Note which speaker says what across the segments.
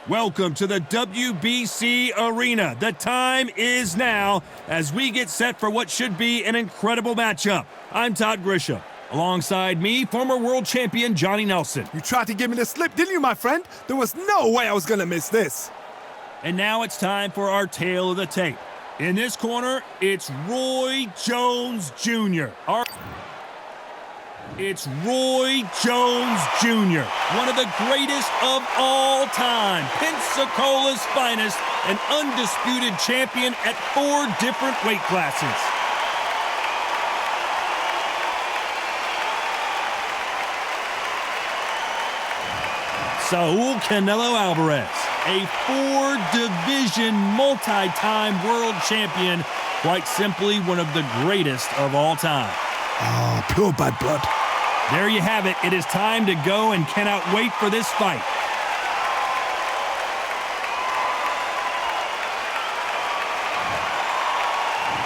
Speaker 1: Welcome to the WBC Arena. The time is now as we get set for what should be an incredible matchup. I'm Todd Grisham. Alongside me, former world champion Johnny Nelson.
Speaker 2: You tried to give me the slip, didn't you, my friend? There was no way I was going to miss this.
Speaker 1: And now it's time for our tale of the tape. In this corner, it's Roy Jones Jr. It's Roy Jones Jr., one of the greatest of all time, Pensacola's finest, an undisputed champion at 4 different weight classes. Saul Canelo Alvarez, a 4-division multi-time world champion, quite simply one of the greatest of all time.
Speaker 2: Oh, pure bad blood.
Speaker 1: There you have it. It is time to go and cannot wait for this fight.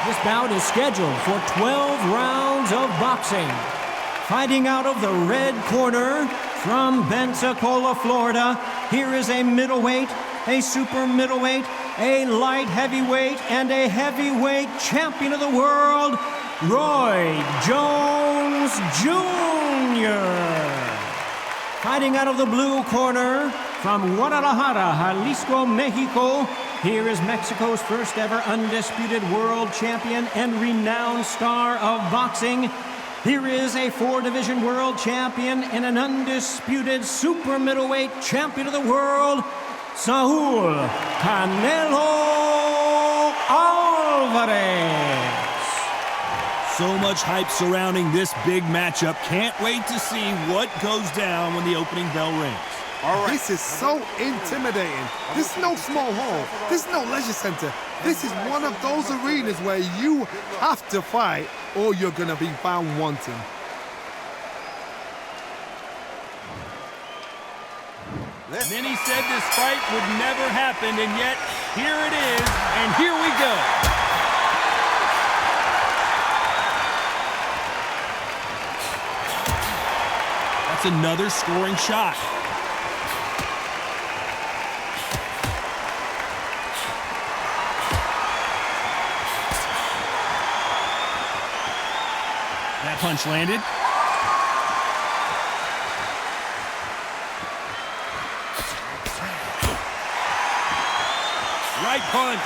Speaker 3: This bout is scheduled for 12 rounds of boxing. Fighting out of the red corner from Pensacola, Florida, here is a middleweight, a super middleweight, a light heavyweight, and a heavyweight champion of the world, Roy Jones Jr. Fighting out of the blue corner from Guadalajara, Jalisco, Mexico, here is Mexico's first ever undisputed world champion and renowned star of boxing. Here is a 4-division world champion and an undisputed super middleweight champion of the world, Saul Canelo Alvarez.
Speaker 1: So much hype surrounding this big matchup. Can't wait to see what goes down when the opening bell rings.
Speaker 2: All right. This is so intimidating. This is no small hall. This is no leisure center. This is one of those arenas where you have to fight or you're going to be found wanting.
Speaker 1: Many said this fight would never happen, and yet here it is, and here we go. That's another scoring shot. That punch landed. Right punch.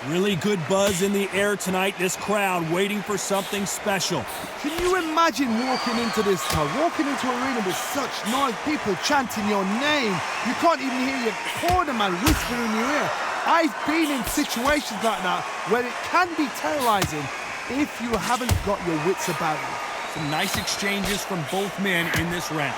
Speaker 1: Really good buzz in the air tonight. This crowd waiting for something special.
Speaker 2: Can you imagine walking into this town, walking into an arena with such noise, people chanting your name? You can't even hear your cornerman whispering in your ear. I've been in situations like that where it can be terrorizing if you haven't got your wits about you.
Speaker 1: Some nice exchanges from both men in this round.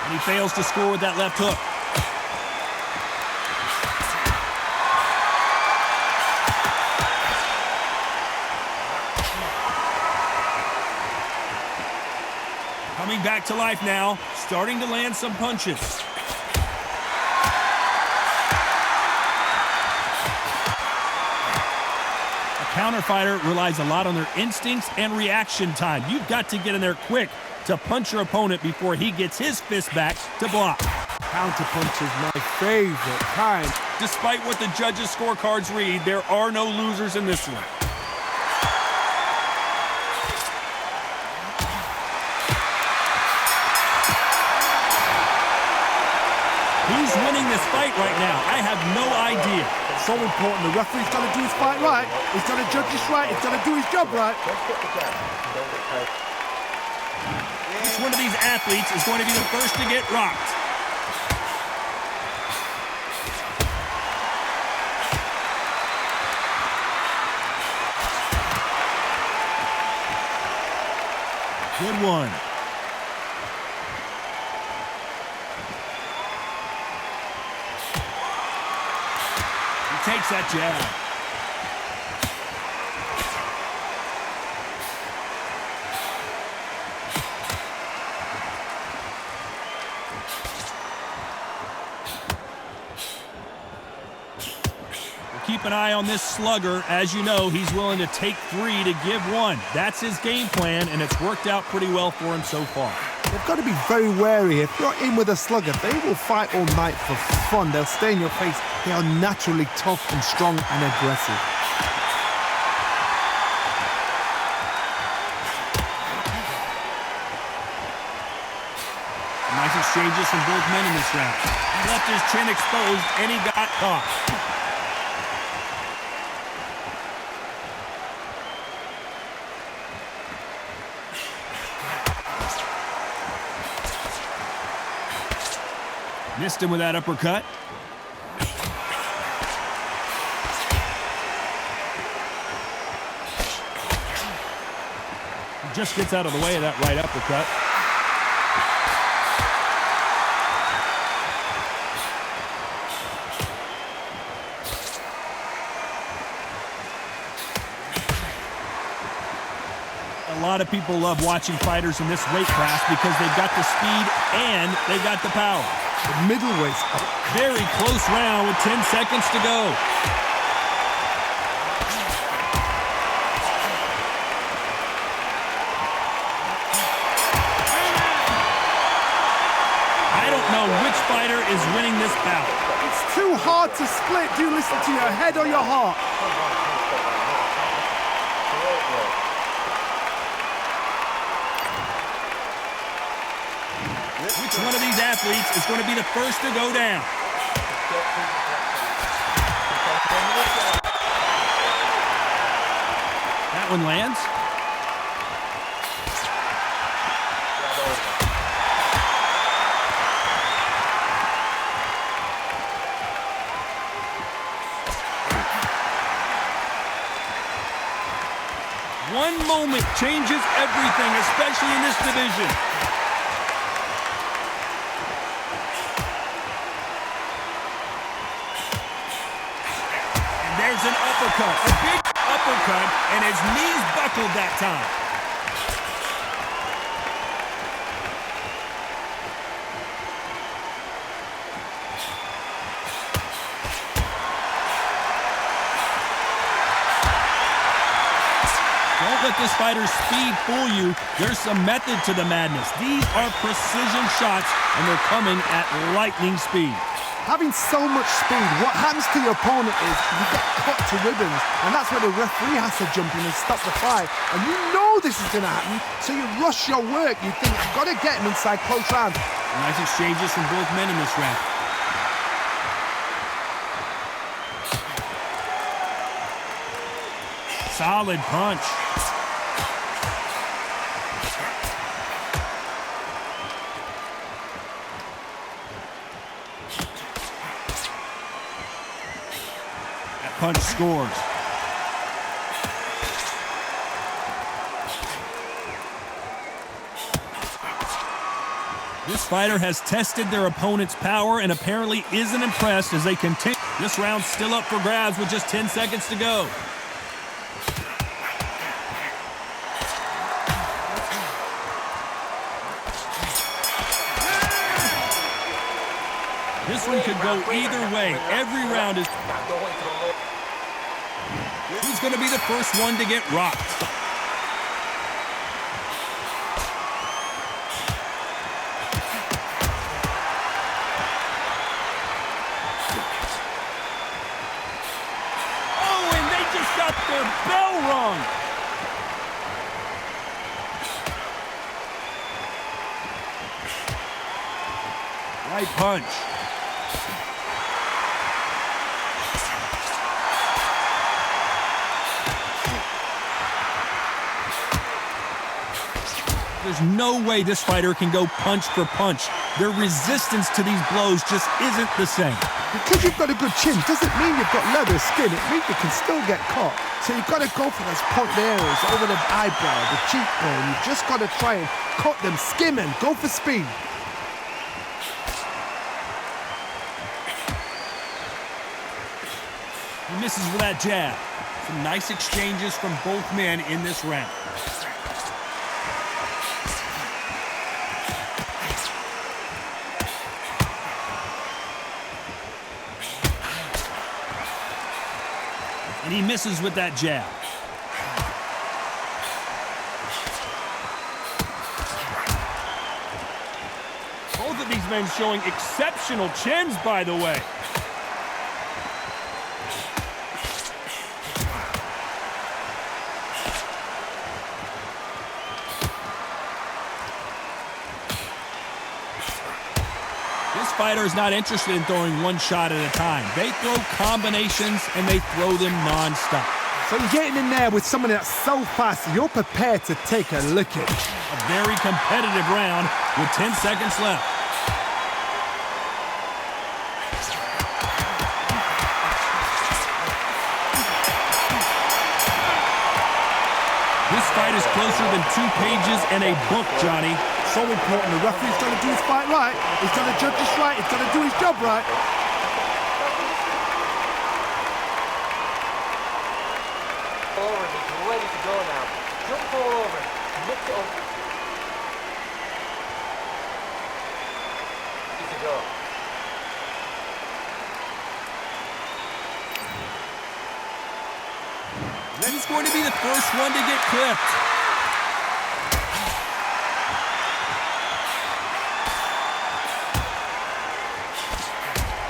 Speaker 1: And he fails to score with that left hook. Coming back to life now, starting to land some punches. A counter fighter relies a lot on their instincts and reaction time. You've got to get in there quick to punch your opponent before he gets his fist back to block.
Speaker 2: Counter punch is my favorite kind.
Speaker 1: Despite what the judges' scorecards read, there are no losers in this one. Who's winning this fight right now? I have no idea.
Speaker 2: It's so important. The referee's got to do his fight right. He's got to judge this right. He's got to do his job right.
Speaker 1: Each one of these athletes is going to be the first to get rocked. Good one. He takes that jab. keep an eye on this slugger. As you know, he's willing to take 3 to give 1. That's his game plan, and it's worked out pretty well for him so far.
Speaker 2: They've got to be very wary. If you're in with a slugger, they will fight all night for fun. They'll stay in your face. They are naturally tough and strong and aggressive.
Speaker 1: Nice exchanges from both men in this round. He left his chin exposed, and he got caught. Missed him with that uppercut. He just gets out of the way of that right uppercut. A lot of people love watching fighters in this weight class because they've got the speed and they got the power.
Speaker 2: The middleweights are
Speaker 1: very close round with 10 seconds to go. I don't know which fighter is winning this bout.
Speaker 2: It's too hard to split. Do you listen to your head or your heart?
Speaker 1: Which one of these athletes is going to be the first to go down? That one lands. One moment changes everything, especially in this division. There's an uppercut, a big uppercut, and his knees buckled that time. Don't let this fighter's speed fool you. There's some method to the madness. These are precision shots, and they're coming at lightning speed.
Speaker 2: Having so much speed, what happens to your opponent is you get cut to ribbons, and that's where the referee has to jump in and stop the fight. And you know this is going to happen, so you rush your work. You think, I've got to get him inside close round.
Speaker 1: Nice exchanges from both men in this round. Solid punch. Punch scores. This fighter has tested their opponent's power and apparently isn't impressed as they continue. This round's still up for grabs with just 10 seconds to go. This one could go either way. Every round is... Who's going to be the first one to get rocked? Oh, and they just got their bell rung. Right punch. There's no way this fighter can go punch for punch. Their resistance to these blows just isn't the same.
Speaker 2: Because you've got a good chin doesn't mean you've got leather skin. It means you can still get caught. So you've got to go for those point areas over the eyebrow, the cheekbone. You've just got to try and cut them, skim and go for speed.
Speaker 1: He misses with that jab. Some nice exchanges from both men in this round. And he misses with that jab. Both of these men showing exceptional chins, by the way. This fighter is not interested in throwing one shot at a time. They throw combinations, and they throw them non-stop.
Speaker 2: So you're getting in there with someone that's so fast, you're prepared to take a licking.
Speaker 1: A very competitive round with 10 seconds left. This fight is closer than 2 pages in a book, Johnny.
Speaker 2: So important. The referee's got to do his fight right. He's got to judge this right. He's got to do his job right.
Speaker 4: Forward, he's ready to go now. Jump all over. Lift it up. Easy go.
Speaker 1: He's going to be the first one to get clipped.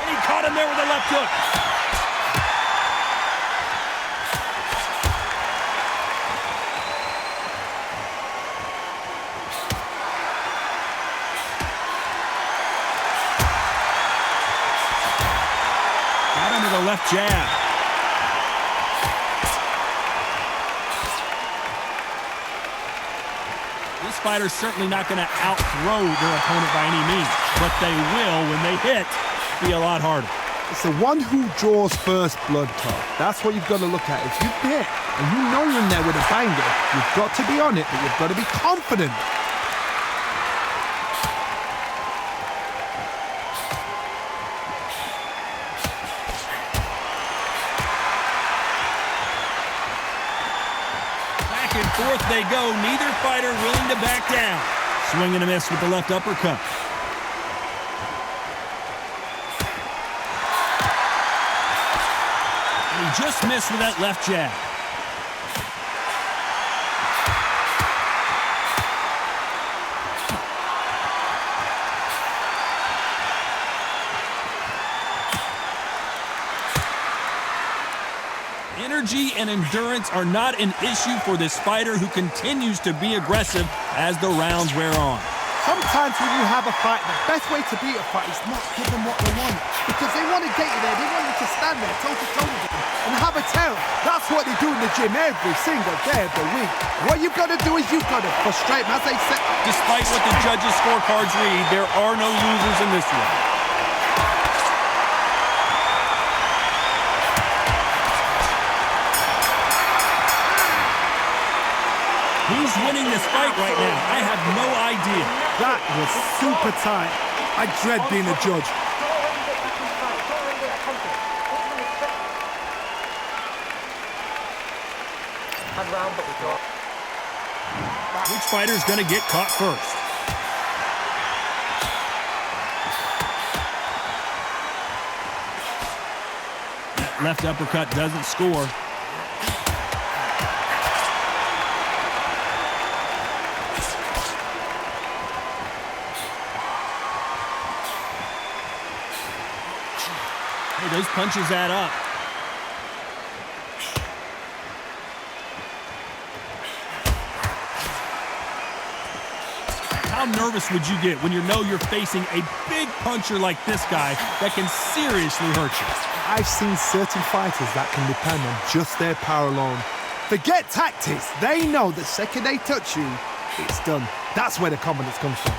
Speaker 1: And he caught him there with a left hook. Got him with a left jab. This fighter's certainly not going to out-throw their opponent by any means, but they will, when they hit, be a lot harder.
Speaker 2: It's the one who draws first blood, Todd. That's what you've got to look at. If you hit and you know you're in there with a banger, you've got to be on it, but you've got to be confident.
Speaker 1: Back and forth they go. Neither fighter willing to back down. Swing and a miss with the left uppercut. And he just missed with that left jab. Energy and endurance are not an issue for this fighter who continues to be aggressive as the rounds wear on.
Speaker 2: Sometimes when you have a fight, the best way to beat a fight is not give them what they want. Because they want to get you there. They want you to stand there toe-to-toe with them and have a terror. That's what they do in the gym every single day of the week. What you've got to do is you've got to frustrate them, as they said.
Speaker 1: Despite what the judges' scorecards read, there are no losers in this one. Who's winning this fight right now? I have no idea.
Speaker 2: That was super tight. I dread being a judge.
Speaker 4: Round, but we go.
Speaker 1: Which fighter's going to get caught first? That left uppercut doesn't score. Hey, those punches add up. How nervous would you get when you know you're facing a big puncher like this guy that can seriously hurt you?
Speaker 2: I've seen certain fighters that can depend on just their power alone. Forget tactics. They know the second they touch you, it's done. That's where the confidence comes from.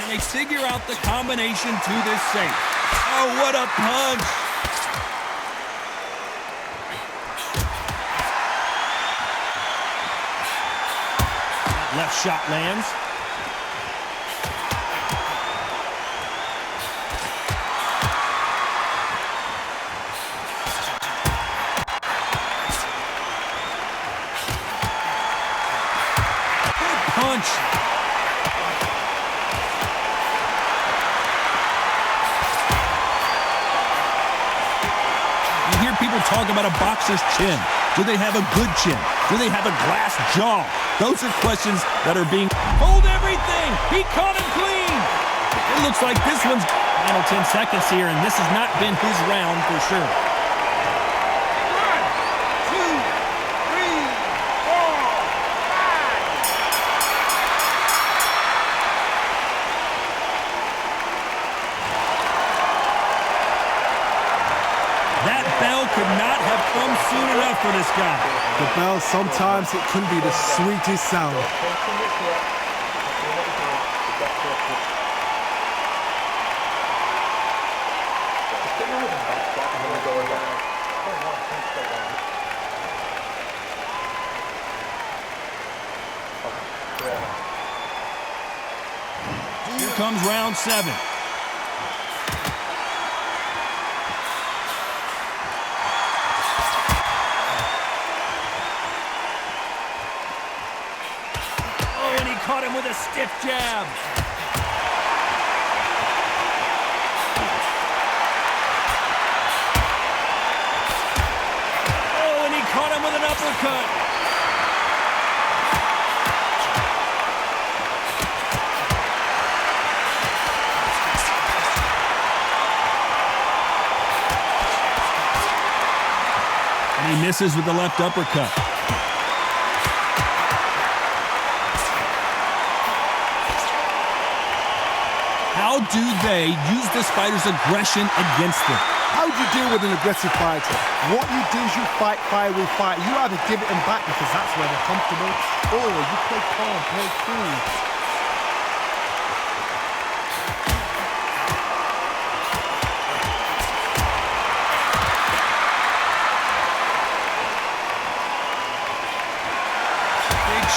Speaker 1: They figure out the combination to this safe. Oh, what a punch! Left shot lands. talk about a boxer's chin. Do they have a good chin? Do they have a glass jaw? Those are questions that are being... Hold everything! He caught him clean! It looks like this one's... Final 10 seconds here, and this has not been his round for sure. That bell could not have come soon enough for this guy.
Speaker 2: The bell, sometimes it can be the sweetest sound.
Speaker 1: Here comes round 7. Oh, and he caught him with a stiff jab. Oh, and he caught him with an uppercut. He misses with the left uppercut. How do they use this fighter's aggression against them?
Speaker 2: How do you deal with an aggressive fighter? What you do is you fight fire with fire. You either give it them back because that's where they're comfortable, or you play calm, play cool.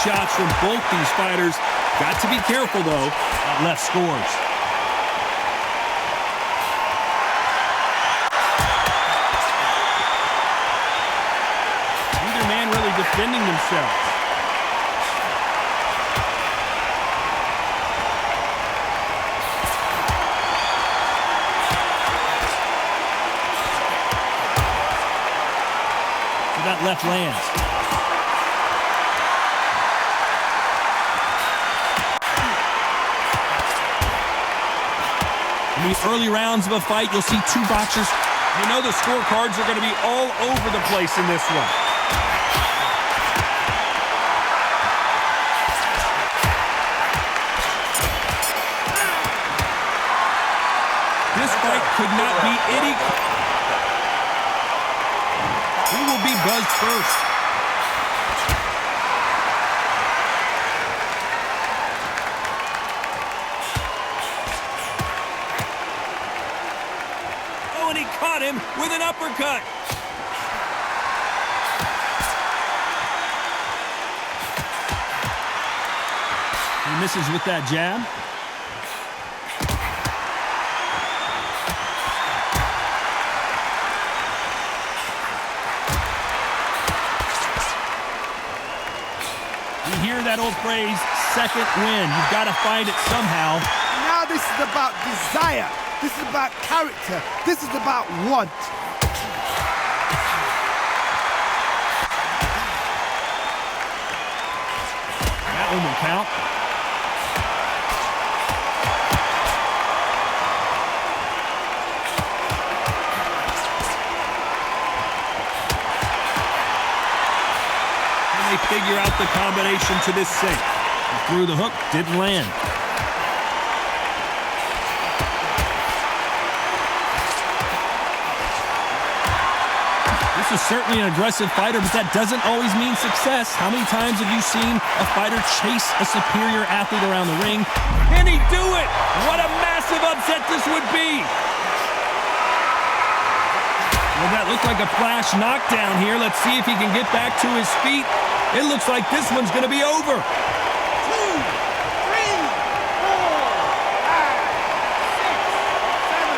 Speaker 1: Shots from both these fighters. Got to be careful, though. That left scores. Neither man really defending themselves. So that left lands. In the early rounds of a fight, you'll see two boxers. You know the scorecards are going to be all over the place in this one. This fight could not be any... Who will be buzzed first? And he caught him with an uppercut. He misses with that jab. You hear that old phrase, second win. You've got to find it somehow.
Speaker 2: Now this is about desire. This is about character. This is about want.
Speaker 1: That one will count. And they figure out the combination to this sink. He threw the hook, didn't land. This is certainly an aggressive fighter, but that doesn't always mean success. How many times have you seen a fighter chase a superior athlete around the ring? Can he do it? What a massive upset this would be. Well, that looked like a flash knockdown here. Let's see if he can get back to his feet. It looks like this one's going to be over. 2, 3, 4, 5, 6, 7,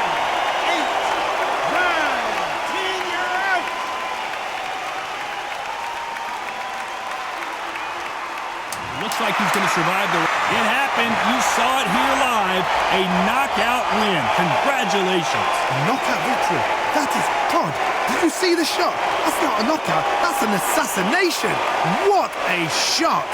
Speaker 1: 8, 9, 10. You're out. Looks like he's going to survive the... It happened. You saw it here live. a knockout win. Congratulations.
Speaker 2: A knockout victory. That is God. Did you see the shot? That's not a knockout. That's an assassination. What a shot.